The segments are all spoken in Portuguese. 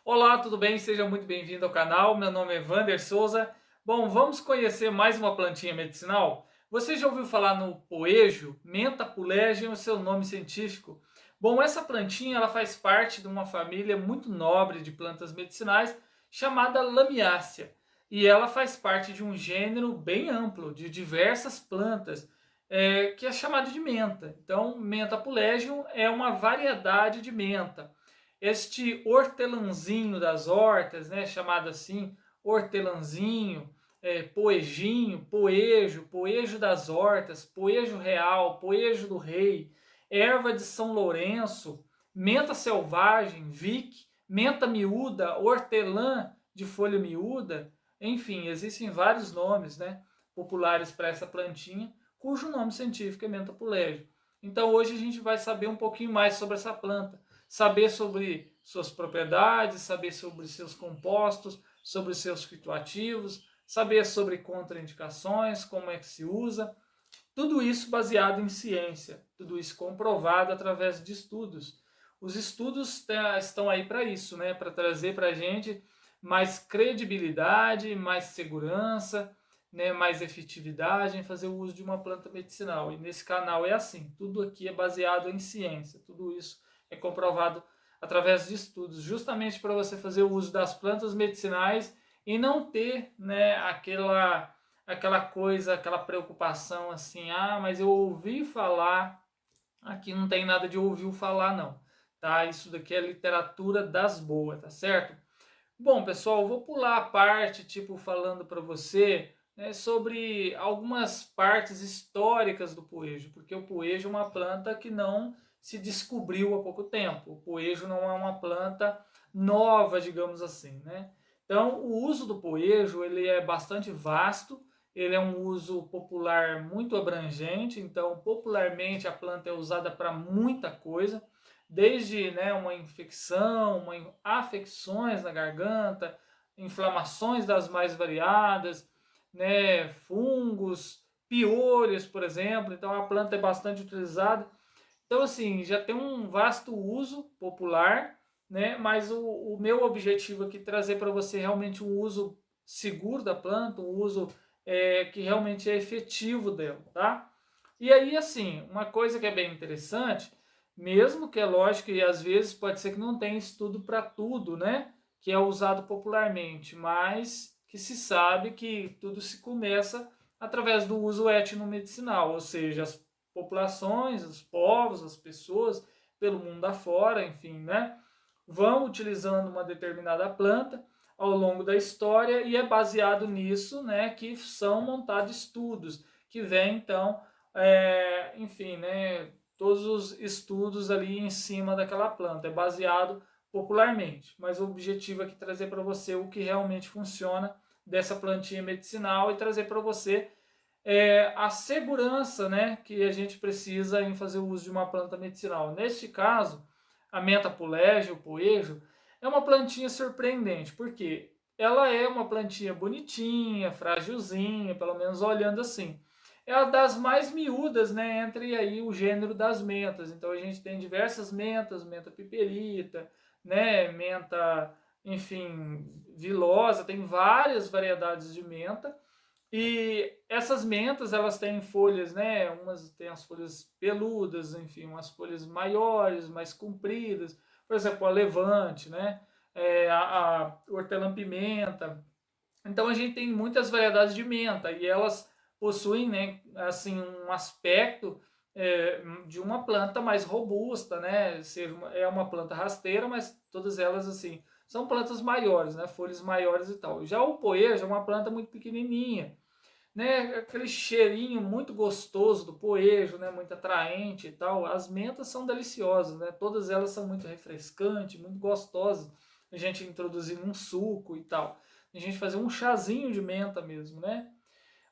Olá, tudo bem? Seja muito bem-vindo ao canal. Meu nome é Vander Souza. Bom, vamos conhecer mais uma plantinha medicinal? Você já ouviu falar no poejo, Mentha pulegium, o seu nome científico? Bom, essa plantinha ela faz parte de uma família muito nobre de plantas medicinais chamada Lamiácea. E ela faz parte de um gênero bem amplo, de diversas plantas, que é chamado de menta. Então, Mentha pulegium é uma variedade de menta. Este hortelãzinho das hortas, né, chamado assim, hortelãzinho, poejinho, poejo das hortas, poejo real, poejo do rei, erva de São Lourenço, menta selvagem, vic, menta miúda, hortelã de folha miúda, enfim, existem vários nomes, né, populares para essa plantinha, cujo nome científico é menta pulégio. Então hoje a gente vai saber um pouquinho mais sobre essa planta, saber sobre suas propriedades, saber sobre seus compostos, sobre seus fitoativos, saber sobre contraindicações, como é que se usa. Tudo isso baseado em ciência, tudo isso comprovado através de estudos. Os estudos estão aí para isso, né? Para trazer para a gente mais credibilidade, mais segurança, né? Mais efetividade em fazer o uso de uma planta medicinal. E nesse canal é assim, tudo aqui é baseado em ciência, tudo isso é comprovado através de estudos, justamente para você fazer o uso das plantas medicinais e não ter, né, aquela coisa, aquela preocupação assim, mas eu ouvi falar, aqui não tem nada de ouviu falar não, tá? Isso daqui é literatura das boas, tá certo? Bom, pessoal, eu vou pular a parte, tipo, falando para você, né, sobre algumas partes históricas do poejo, porque o poejo é uma planta que não se descobriu há pouco tempo. O poejo não é uma planta nova, digamos assim, né? Então, o uso do poejo, ele é bastante vasto, ele é um uso popular muito abrangente, então, popularmente, a planta é usada para muita coisa, desde, né, uma infecção, afecções na garganta, inflamações das mais variadas, né, fungos, piolhos, por exemplo. Então a planta é bastante utilizada. Então assim, já tem um vasto uso popular, né, mas o meu objetivo aqui é trazer para você realmente um uso seguro da planta, um uso que realmente é efetivo dela, tá? E aí, assim, uma coisa que é bem interessante, mesmo que é lógico que às vezes pode ser que não tenha estudo para tudo, né? Que é usado popularmente, mas que se sabe que tudo se começa através do uso etnomedicinal, ou seja, as populações, os povos, as pessoas pelo mundo afora, enfim, né? Vão utilizando uma determinada planta ao longo da história e é baseado nisso, né, que são montados estudos que vêm então enfim, né, todos os estudos ali em cima daquela planta. É baseado popularmente, mas o objetivo aqui é trazer para você o que realmente funciona dessa plantinha medicinal e trazer para você a segurança, né, que a gente precisa em fazer o uso de uma planta medicinal. Neste caso, a menta pulégia, o poejo, é uma plantinha surpreendente, porque ela é uma plantinha bonitinha, frágilzinha, pelo menos olhando assim. É uma das mais miúdas, né, entre aí o gênero das mentas. Então a gente tem diversas mentas, menta piperita, né, menta, enfim, vilosa, tem várias variedades de menta. E essas mentas, elas têm folhas, né? Umas têm as folhas peludas, enfim, umas folhas maiores, mais compridas. Por exemplo, a levante, né? A hortelã-pimenta. Então a gente tem muitas variedades de menta e elas possuem, né, assim, um aspecto de uma planta mais robusta, né? É uma planta rasteira, mas todas elas assim são plantas maiores, né? Folhas maiores e tal. Já o poejo é uma planta muito pequenininha, né? Aquele cheirinho muito gostoso do poejo, né? Muito atraente e tal. As mentas são deliciosas, né? Todas elas são muito refrescantes, muito gostosas. A gente introduzir num suco e tal. A gente fazer um chazinho de menta mesmo, né?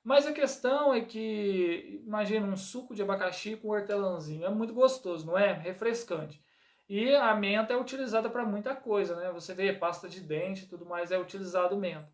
Mas a questão é que, imagina um suco de abacaxi com hortelãzinho. É muito gostoso, não é? Refrescante. E a menta é utilizada para muita coisa, né? Você vê pasta de dente e tudo mais é utilizado menta.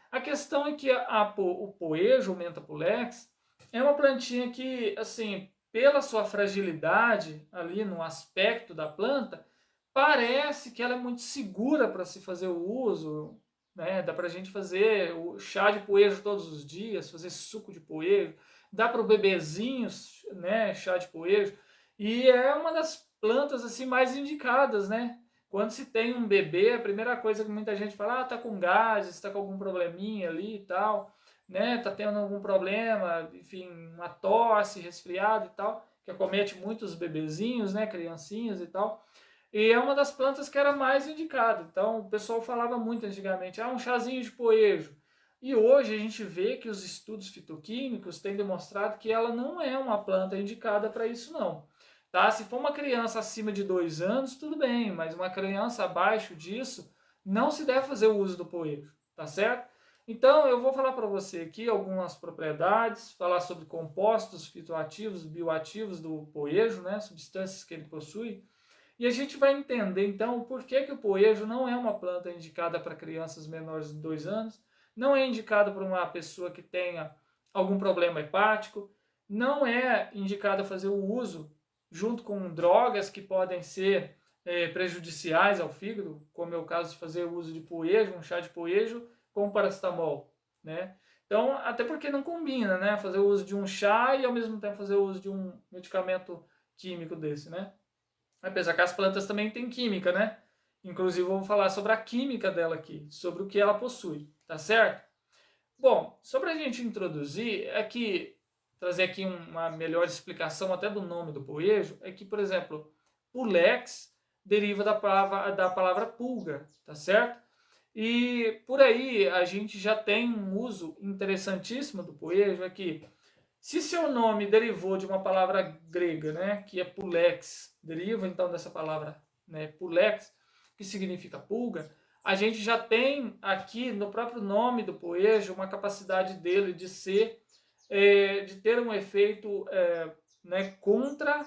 A questão é que o poejo, o Mentapulex, é uma plantinha que, assim, pela sua fragilidade ali no aspecto da planta, Parece que ela é muito segura para se fazer o uso, né? Dá para a gente fazer o chá de poejo todos os dias, fazer suco de poejo, dá para o bebezinho, né? Chá de poejo, e é uma das plantas assim mais indicadas, né? Quando se tem um bebê, a primeira coisa que muita gente fala, ah, tá com gases, tá com algum probleminha ali e tal, né? Tá tendo algum problema, enfim, uma tosse, resfriado e tal, que acomete muitos bebezinhos, né? Criancinhas e tal. E é uma das plantas que era mais indicada. Então, o pessoal falava muito antigamente, um chazinho de poejo. E hoje a gente vê que os estudos fitoquímicos têm demonstrado que ela não é uma planta indicada para isso, não. Tá? Se for uma criança acima de 2 anos, tudo bem, mas uma criança abaixo disso, não se deve fazer o uso do poejo, tá certo? Então, eu vou falar para você aqui algumas propriedades, falar sobre compostos fitoativos, bioativos do poejo, né, substâncias que ele possui, e a gente vai entender então por que, que o poejo não é uma planta indicada para crianças menores de 2 anos, não é indicada para uma pessoa que tenha algum problema hepático, não é indicada fazer o uso junto com drogas que podem ser prejudiciais ao fígado, como é o caso de fazer o uso de poejo, um chá de poejo com paracetamol, né? Então, até porque não combina, né? Fazer o uso de um chá e ao mesmo tempo fazer o uso de um medicamento químico desse, né? Apesar que as plantas também têm química, né? Inclusive, eu vou falar sobre a química dela aqui, sobre o que ela possui, tá certo? Bom, só para a gente introduzir, trazer aqui uma melhor explicação até do nome do poejo, é que, por exemplo, pulex deriva da palavra pulga, tá certo? E por aí a gente já tem um uso interessantíssimo do poejo, é que se seu nome derivou de uma palavra grega, né, que é pulex, deriva então dessa palavra, né, pulex, que significa pulga, a gente já tem aqui no próprio nome do poejo uma capacidade dele de ser, de ter um efeito, né, contra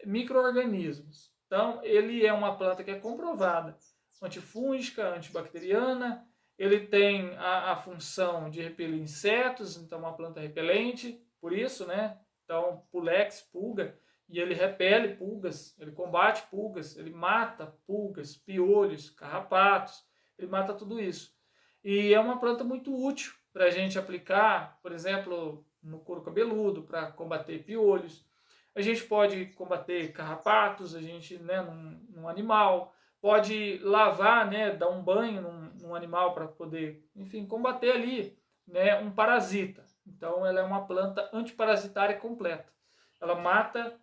micro-organismos. Então, ele é uma planta que é comprovada antifúngica, antibacteriana, ele tem a função de repelir insetos, então uma planta repelente, por isso, né? Então, Pulex, pulga, e ele repele pulgas, ele combate pulgas, ele mata pulgas, piolhos, carrapatos, ele mata tudo isso. E é uma planta muito útil para a gente aplicar, por exemplo, no couro cabeludo, para combater piolhos. A gente pode combater carrapatos, a gente, né, num animal, pode lavar, né, dar um banho num animal para poder, enfim, combater ali, né, um parasita. Então, ela é uma planta antiparasitária completa. Ela mata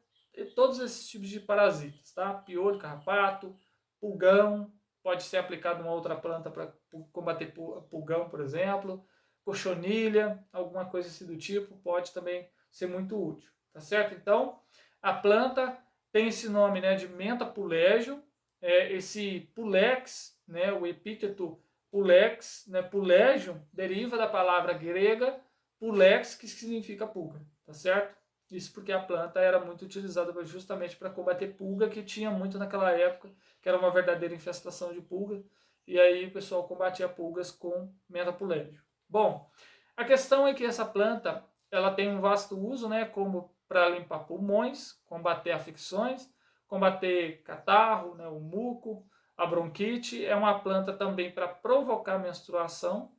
todos esses tipos de parasitas, tá? Piolho, carrapato, pulgão, pode ser aplicado uma outra planta para combater pulgão, por exemplo, cochonilha, alguma coisa assim do tipo, pode também ser muito útil, tá certo? Então, a planta tem esse nome, né, de menta pulegio, esse pulex, né, o epíteto pulex, né, pulegium, deriva da palavra grega pulex, que significa pulga, tá certo? Isso porque a planta era muito utilizada justamente para combater pulga, que tinha muito naquela época, que era uma verdadeira infestação de pulga, e aí o pessoal combatia pulgas com menta pulegio. Bom, a questão é que essa planta ela tem um vasto uso, né, como para limpar pulmões, combater afecções, combater catarro, né, o muco, a bronquite. É uma planta também para provocar menstruação,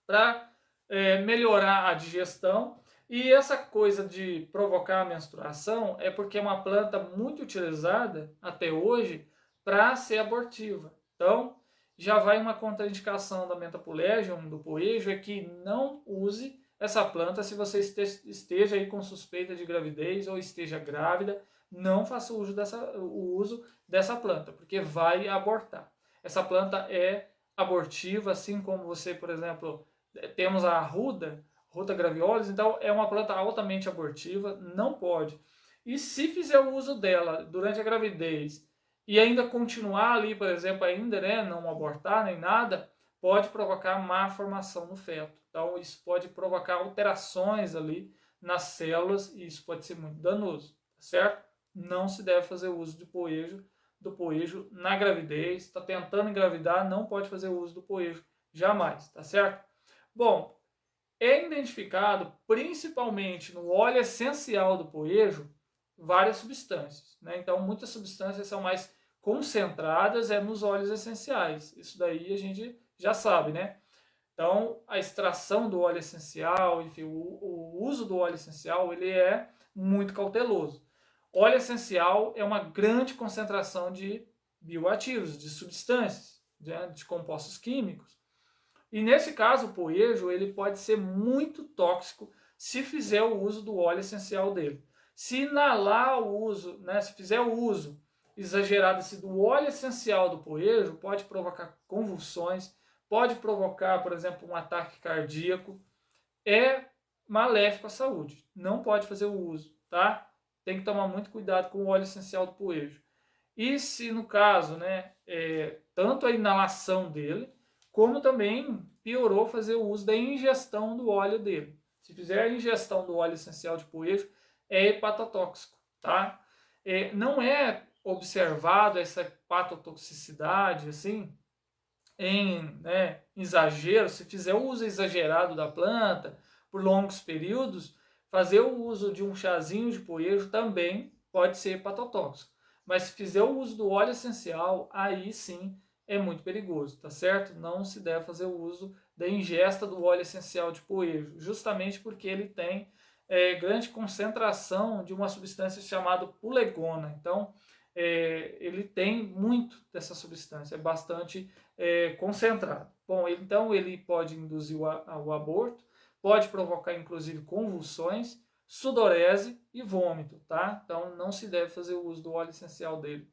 para melhorar a digestão. E essa coisa de provocar a menstruação é porque é uma planta muito utilizada até hoje para ser abortiva. Então, já vai uma contraindicação da menta pulegium, do poejo, é que não use essa planta se você esteja aí com suspeita de gravidez ou esteja grávida, não faça o uso dessa planta, porque vai abortar. Essa planta é abortiva, assim como você, por exemplo, temos a Ruta graviolis, então é uma planta altamente abortiva, não pode. E se fizer o uso dela durante a gravidez e ainda continuar ali, por exemplo, ainda, né, não abortar nem nada, pode provocar má formação no feto. Então isso pode provocar alterações ali nas células e isso pode ser muito danoso, tá certo? Não se deve fazer uso do poejo na gravidez. Está tentando engravidar, não pode fazer uso do poejo jamais, tá certo? Bom, é identificado principalmente no óleo essencial do poejo várias substâncias, né? Então, muitas substâncias são mais concentradas nos óleos essenciais. Isso daí a gente já sabe, né? Então, a extração do óleo essencial, enfim, o uso do óleo essencial, ele é muito cauteloso. Óleo essencial é uma grande concentração de bioativos, de substâncias, de compostos químicos. E nesse caso, o poejo, ele pode ser muito tóxico se fizer o uso do óleo essencial dele. Se inalar o uso, né, se fizer o uso exagerado assim, do óleo essencial do poejo, pode provocar convulsões, pode provocar, por exemplo, um ataque cardíaco. É maléfico à saúde. Não pode fazer o uso, tá? Tem que tomar muito cuidado com o óleo essencial do poejo. E se no caso, né, tanto a inalação dele, como também piorou fazer o uso da ingestão do óleo dele. Se fizer a ingestão do óleo essencial de poejo, é hepatotóxico, tá? Não é observado essa hepatotoxicidade, assim, em exagero, se fizer o uso exagerado da planta por longos períodos, fazer o uso de um chazinho de poejo também pode ser hepatotóxico. Mas se fizer o uso do óleo essencial, aí sim é muito perigoso, tá certo? Não se deve fazer o uso da ingesta do óleo essencial de poejo, justamente porque ele tem grande concentração de uma substância chamada pulegona. Então, ele tem muito dessa substância, é bastante concentrado. Bom, então ele pode induzir o aborto, pode provocar inclusive convulsões, sudorese e vômito, tá? Então não se deve fazer o uso do óleo essencial dele.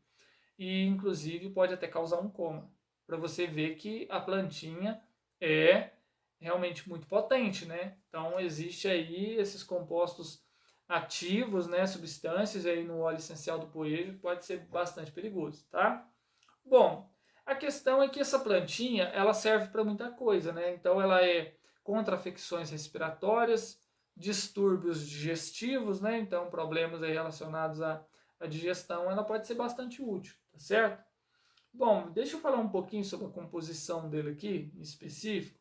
E inclusive pode até causar um coma, para você ver que a plantinha é realmente muito potente, né? Então existe aí esses compostos ativos, né, substâncias aí no óleo essencial do poejo, que pode ser bastante perigoso, tá? Bom, a questão é que essa plantinha, ela serve para muita coisa, né? Então ela é contra afecções respiratórias, distúrbios digestivos, né? Então problemas aí relacionados à digestão, ela pode ser bastante útil, tá certo? Bom, deixa eu falar um pouquinho sobre a composição dele aqui, em específico.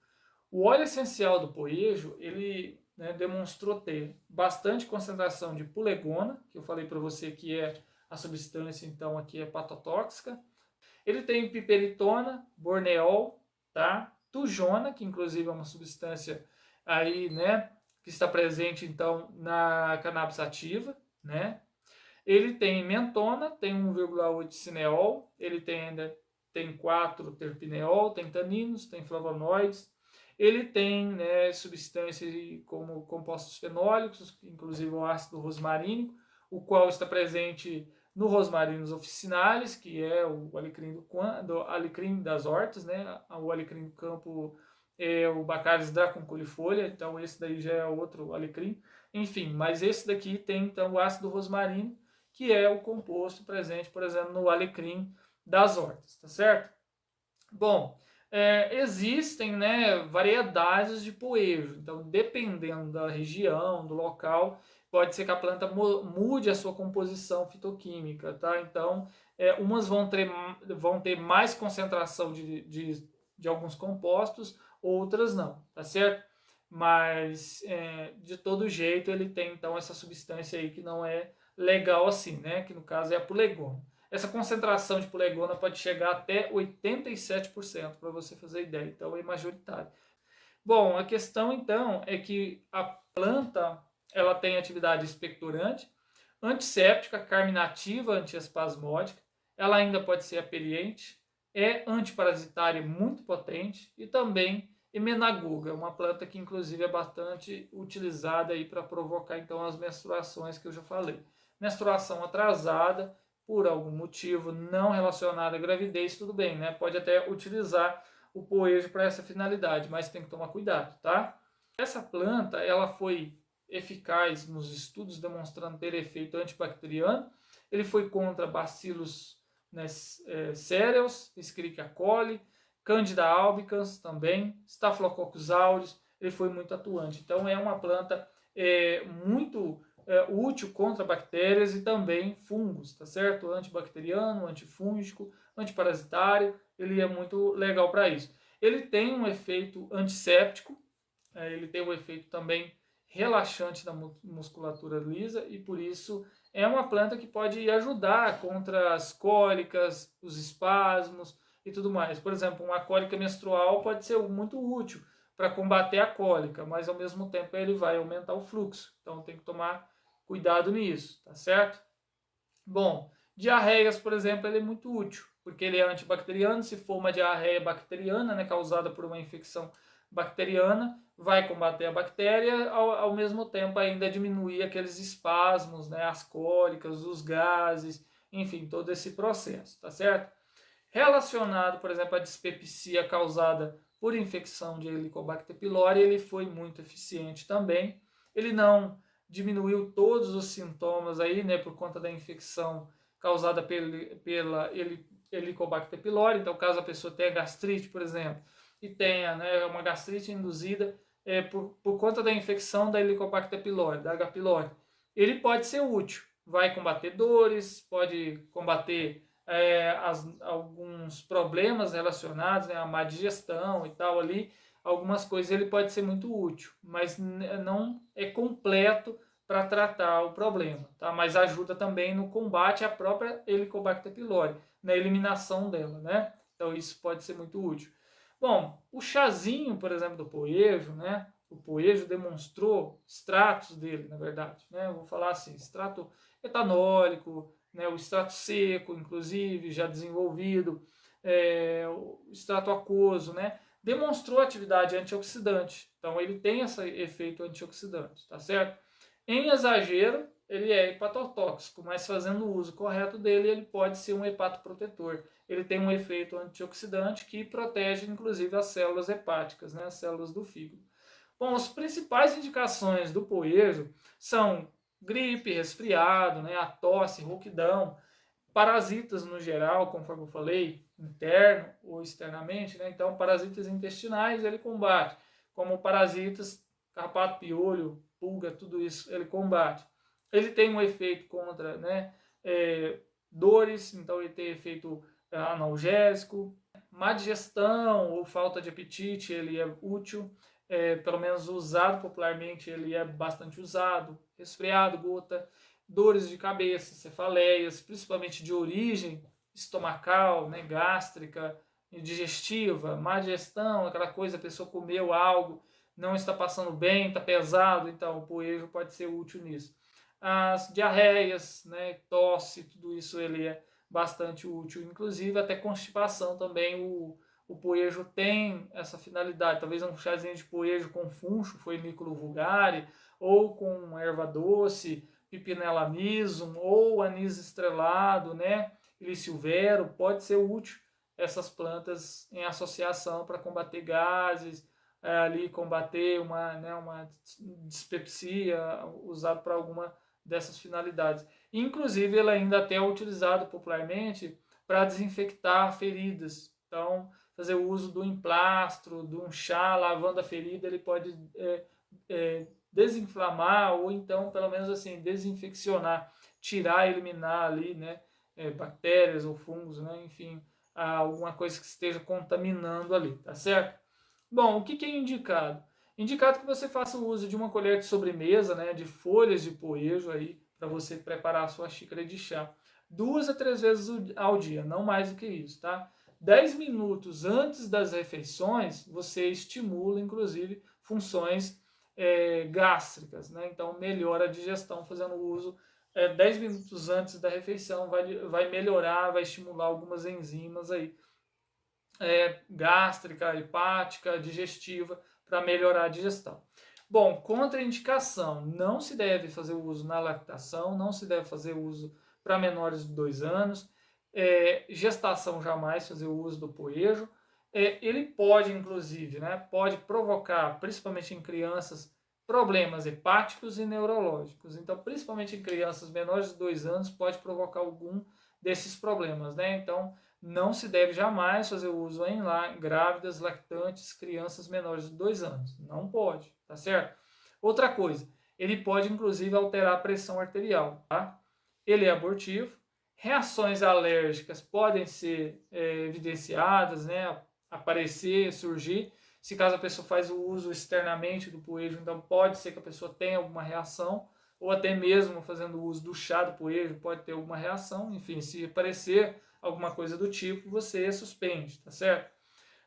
O óleo essencial do poejo, ele, né, demonstrou ter bastante concentração de pulegona, que eu falei para você que é a substância, então, aqui hepatotóxica. Ele tem piperitona, borneol, tá? Tujona, que inclusive é uma substância aí, né, que está presente, então, na cannabis sativa, né? Ele tem mentona, tem 1,8 cineol, ele tem 4 terpineol, tem taninos, tem flavonoides. Ele tem, né, substâncias como compostos fenólicos, inclusive o ácido rosmarínico, o qual está presente no Rosmarinus officinalis, que é o alecrim do alecrim das hortas, né? O alecrim do campo é o Baccharis dracunculifolia, então esse daí já é outro alecrim. Enfim, mas esse daqui tem então o ácido rosmarínico, que é o composto presente, por exemplo, no alecrim das hortas, tá certo? Bom, existem, né, variedades de poejo, então dependendo da região, do local, pode ser que a planta mude a sua composição fitoquímica, tá? Então, umas vão ter mais concentração de alguns compostos, outras não, tá certo? Mas, de todo jeito, ele tem, então, essa substância aí que não é legal assim, né? Que no caso é a pulegona. Essa concentração de pulegona pode chegar até 87%, para você fazer ideia, então é majoritário. Bom, a questão então é que a planta ela tem atividade expectorante, antisséptica, carminativa, antiespasmódica, ela ainda pode ser aperiente, é antiparasitária muito potente e também emenagoga, uma planta que inclusive é bastante utilizada aí para provocar então as menstruações que eu já falei. Menstruação atrasada, por algum motivo não relacionado à gravidez, tudo bem, né? Pode até utilizar o poejo para essa finalidade, mas tem que tomar cuidado, tá? Essa planta, ela foi eficaz nos estudos demonstrando ter efeito antibacteriano. Ele foi contra bacilos, né, cereus, Escherichia coli, Candida albicans também, Staphylococcus aureus, ele foi muito atuante. Então é uma planta muito útil contra bactérias e também fungos, tá certo? Antibacteriano, antifúngico, antiparasitário, ele é muito legal para isso. Ele tem um efeito antisséptico, ele tem um efeito também relaxante na musculatura lisa e por isso é uma planta que pode ajudar contra as cólicas, os espasmos e tudo mais. Por exemplo, uma cólica menstrual pode ser muito útil para combater a cólica, mas ao mesmo tempo ele vai aumentar o fluxo. Então tem que tomar cuidado nisso, tá certo? Bom, diarreias, por exemplo, ele é muito útil, porque ele é antibacteriano. Se for uma diarreia bacteriana, né, causada por uma infecção bacteriana, vai combater a bactéria, ao mesmo tempo ainda diminuir aqueles espasmos, né, as cólicas, os gases, enfim, todo esse processo, tá certo? Relacionado, por exemplo, à dispepsia causada por infecção de Helicobacter pylori, ele foi muito eficiente também. Ele não diminuiu todos os sintomas aí, né, por conta da infecção causada pela Helicobacter pylori. Então, caso a pessoa tenha gastrite, por exemplo, e tenha, né, uma gastrite induzida por conta da infecção da Helicobacter pylori, da H. pylori, ele pode ser útil. Vai combater dores, pode combater alguns problemas relacionados, né, a má digestão e tal ali, algumas coisas ele pode ser muito útil, mas não é completo para tratar o problema, tá? Mas ajuda também no combate à própria Helicobacter pylori, na eliminação dela, né? Então isso pode ser muito útil. Bom, o chazinho, por exemplo, do poejo, né? O poejo demonstrou extratos dele, na verdade, né? Eu vou falar assim, extrato etanólico, né? O extrato seco, inclusive, já desenvolvido, o extrato aquoso, né? Demonstrou atividade antioxidante. Então, ele tem esse efeito antioxidante, tá certo? Em exagero, ele é hepatotóxico, mas fazendo o uso correto dele, ele pode ser um hepatoprotetor. Ele tem um efeito antioxidante que protege, inclusive, as células hepáticas, né? As células do fígado. Bom, as principais indicações do poejo são gripe, resfriado, né? A tosse, rouquidão, parasitas no geral, conforme eu falei, interno ou externamente, né? Então, parasitas intestinais ele combate, como parasitas, carrapato, piolho, pulga, tudo isso ele combate. Ele tem um efeito contra, né, dores, então ele tem efeito analgésico, má digestão ou falta de apetite, ele é útil, pelo menos usado popularmente, ele é bastante usado, resfriado, gota, dores de cabeça, cefaleias, principalmente de origem estomacal, né, gástrica, digestiva, má digestão, aquela coisa, a pessoa comeu algo, não está passando bem, está pesado, então o poejo pode ser útil nisso. As diarreias, né, tosse, tudo isso ele é bastante útil, inclusive até constipação também o poejo tem essa finalidade, talvez um chazinho de poejo com funcho, Foenicula vulgare, ou com erva doce, Pipinella misum, ou anis estrelado, né, Ilício vero, pode ser útil essas plantas em associação para combater gases, ali combater uma dispepsia, usado para alguma dessas finalidades. Inclusive, ele ainda até é utilizado popularmente para desinfectar feridas. Então, fazer o uso do emplastro, de um chá lavando a ferida, ele pode desinflamar ou então, pelo menos assim, desinfeccionar, tirar, eliminar ali, né, bactérias ou fungos, né, enfim, alguma coisa que esteja contaminando ali, tá certo? Bom, o que é indicado? Indicado que você faça o uso de uma colher de sobremesa, né, de folhas de poejo aí, para você preparar a sua xícara de chá. 2 a 3 vezes ao dia, não mais do que isso, tá? 10 minutos antes das refeições, você estimula, inclusive, funções gástricas, né? Então, melhora a digestão fazendo uso 10 minutos antes da refeição, vai melhorar, vai estimular algumas enzimas aí, gástrica, hepática, digestiva, para melhorar a digestão. Bom, contraindicação, não se deve fazer o uso na lactação, não se deve fazer uso para menores de 2 anos, gestação jamais fazer o uso do poejo. Ele pode, inclusive, né, pode provocar, principalmente em crianças, problemas hepáticos e neurológicos. Então, principalmente em crianças menores de 2 anos, pode provocar algum desses problemas, né? Então, não se deve jamais fazer uso em grávidas, lactantes, crianças menores de 2 anos. Não pode, tá certo? Outra coisa, ele pode inclusive alterar a pressão arterial, tá? Ele é abortivo, reações alérgicas podem ser evidenciadas, né? Aparecer, surgir. Se caso a pessoa faz o uso externamente do poejo, então pode ser que a pessoa tenha alguma reação, ou até mesmo fazendo uso do chá do poejo, pode ter alguma reação. Enfim, se aparecer alguma coisa do tipo, você suspende, tá certo?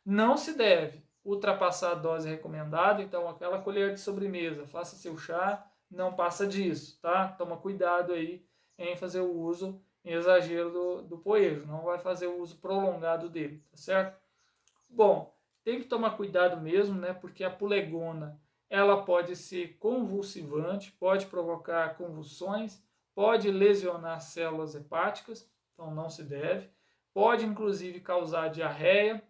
Não se deve ultrapassar a dose recomendada, então aquela colher de sobremesa, faça seu chá, não passa disso, tá? Toma cuidado aí em fazer o uso em exagero do poejo, não vai fazer o uso prolongado dele, tá certo? Bom, tem que tomar cuidado mesmo, né? Porque a pulegona, ela pode ser convulsivante, pode provocar convulsões, pode lesionar células hepáticas, então não se deve. Pode inclusive causar diarreia,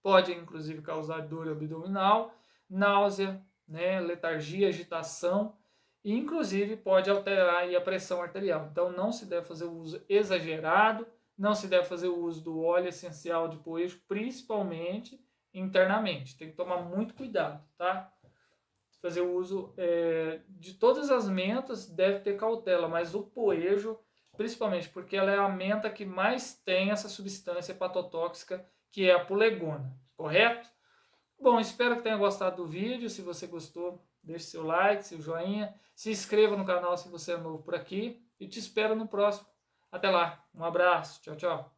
pode inclusive causar dor abdominal, náusea, né, letargia, agitação e inclusive pode alterar aí a pressão arterial. Então não se deve fazer o uso exagerado, não se deve fazer o uso do óleo essencial de poejo, principalmente internamente. Tem que tomar muito cuidado, tá? Fazer o uso de todas as mentas deve ter cautela, mas o poejo, principalmente porque ela é a menta que mais tem essa substância hepatotóxica, que é a pulegona, correto? Bom, espero que tenha gostado do vídeo. Se você gostou, deixe seu like, seu joinha, se inscreva no canal se você é novo por aqui e te espero no próximo. Até lá, um abraço, tchau, tchau.